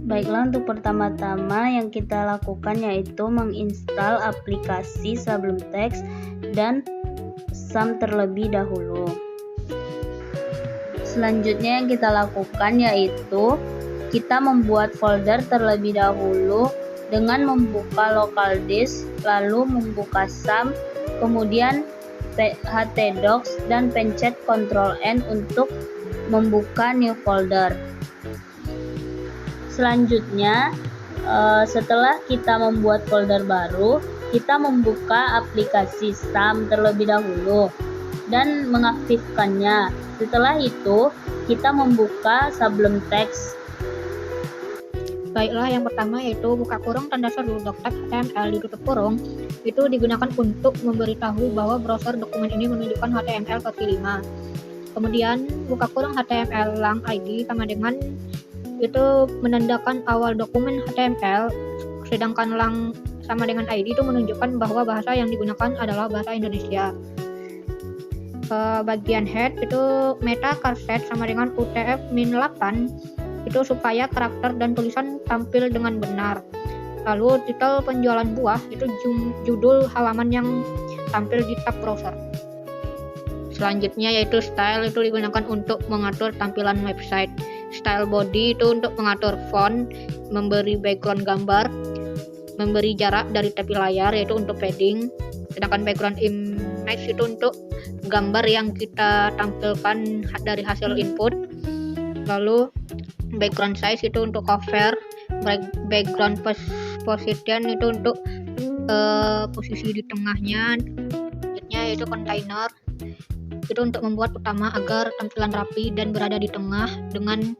Baiklah, untuk pertama-tama yang kita lakukan yaitu menginstal aplikasi Sublime Text dan SUM terlebih dahulu. Selanjutnya yang kita lakukan yaitu kita membuat folder terlebih dahulu dengan membuka local disk, lalu membuka SUM, kemudian htdocs dan pencet Ctrl N untuk membuka new folder. Selanjutnya, setelah kita membuat folder baru, kita membuka aplikasi SUM terlebih dahulu dan mengaktifkannya. Setelah itu, kita membuka Sublime Text. Baiklah, yang pertama yaitu buka kurung tanda seru .html ditutup kurung. Itu digunakan untuk memberitahu bahwa browser dokumen ini menunjukkan HTML versi 5. Kemudian buka kurung HTML lang ID sama dengan itu menandakan awal dokumen HTML, sedangkan lang sama dengan ID itu menunjukkan bahwa bahasa yang digunakan adalah bahasa Indonesia. Bagian head itu meta charset sama dengan UTF-8 itu supaya karakter dan tulisan tampil dengan benar. Lalu titel penjualan buah itu judul halaman yang tampil di tab browser. Selanjutnya yaitu style, itu digunakan untuk mengatur tampilan website. Style body itu untuk mengatur font, memberi background gambar, memberi jarak dari tepi layar yaitu untuk padding. Sedangkan background image itu untuk gambar yang kita tampilkan dari hasil input. Lalu background size itu untuk cover, background position itu untuk posisi di tengahnya. Selanjutnya yaitu container, itu untuk membuat utama agar tampilan rapi dan berada di tengah dengan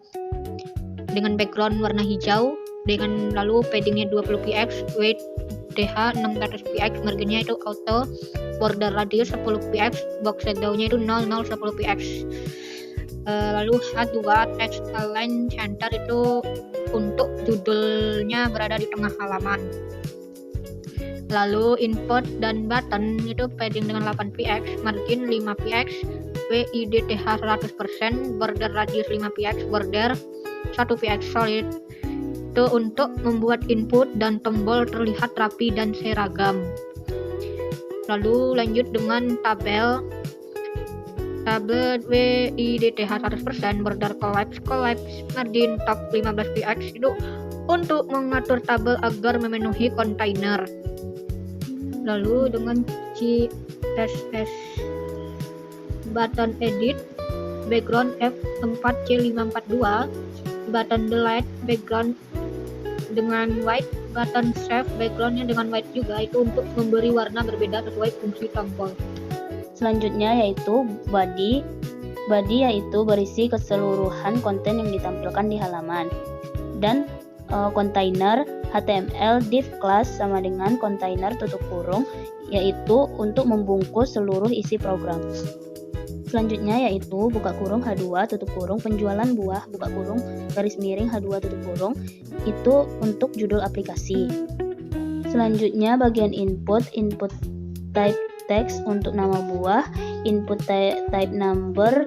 background warna hijau, dengan lalu paddingnya 20 px, weight DH 600 px, marginnya itu auto, border radius 10 px, box shadownya itu 00 10 px. Lalu H2 text align center itu untuk judulnya berada di tengah halaman. Lalu input dan button itu padding dengan 8 px, margin 5 px, width 100%, border radius 5 px, border 1 px solid. Itu untuk membuat input dan tombol terlihat rapi dan seragam. Lalu lanjut dengan tabel width 100%, border collapse, margin top 15 px itu untuk mengatur tabel agar memenuhi kontainer. Lalu dengan CSS button edit, background F4C542, button delete background dengan white, button save backgroundnya dengan white juga, itu untuk memberi warna berbeda sesuai fungsi tombol. Selanjutnya yaitu body yaitu berisi keseluruhan konten yang ditampilkan di halaman, dan container HTML div class sama dengan container tutup kurung, yaitu untuk membungkus seluruh isi program. Selanjutnya yaitu buka kurung H2 tutup kurung penjualan buah, buka kurung garis miring H2 tutup kurung, itu untuk judul aplikasi. Selanjutnya bagian input type text untuk nama buah, input type number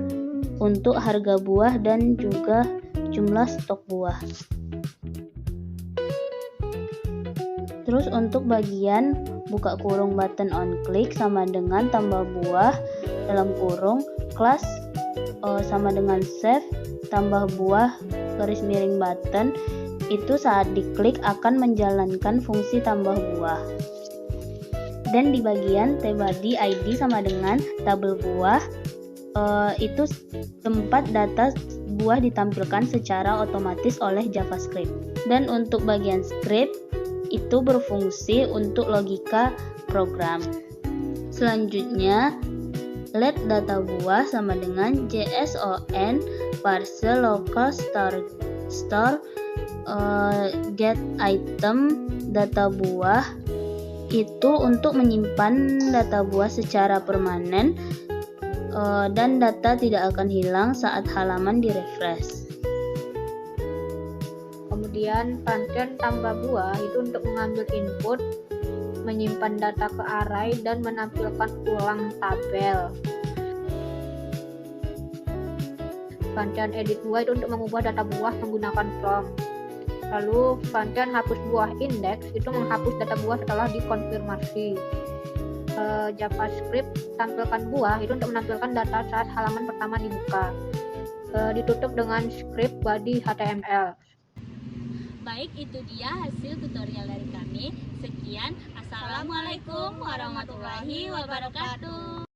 untuk harga buah dan juga jumlah stok buah. Terus untuk bagian buka kurung button on click sama dengan tambah buah dalam kurung class sama dengan save tambah buah garis miring button, itu saat diklik akan menjalankan fungsi tambah buah. Dan di bagian tbody ID sama dengan tabel buah, itu tempat data buah ditampilkan secara otomatis oleh JavaScript. Dan untuk bagian script itu berfungsi untuk logika program. Selanjutnya let data buah sama dengan JSON parcel local store get item data buah, itu untuk menyimpan data buah secara permanen dan data tidak akan hilang saat halaman direfresh. Kemudian function tambah buah itu untuk mengambil input, menyimpan data ke array dan menampilkan ulang tabel. Function edit buah itu untuk mengubah data buah menggunakan from. Lalu function hapus buah indeks itu menghapus data buah setelah dikonfirmasi. JavaScript tampilkan buah itu untuk menampilkan data saat halaman pertama dibuka. Ditutup dengan script body HTML. Baik, itu dia hasil tutorial dari kami. Sekian, assalamualaikum warahmatullahi wabarakatuh.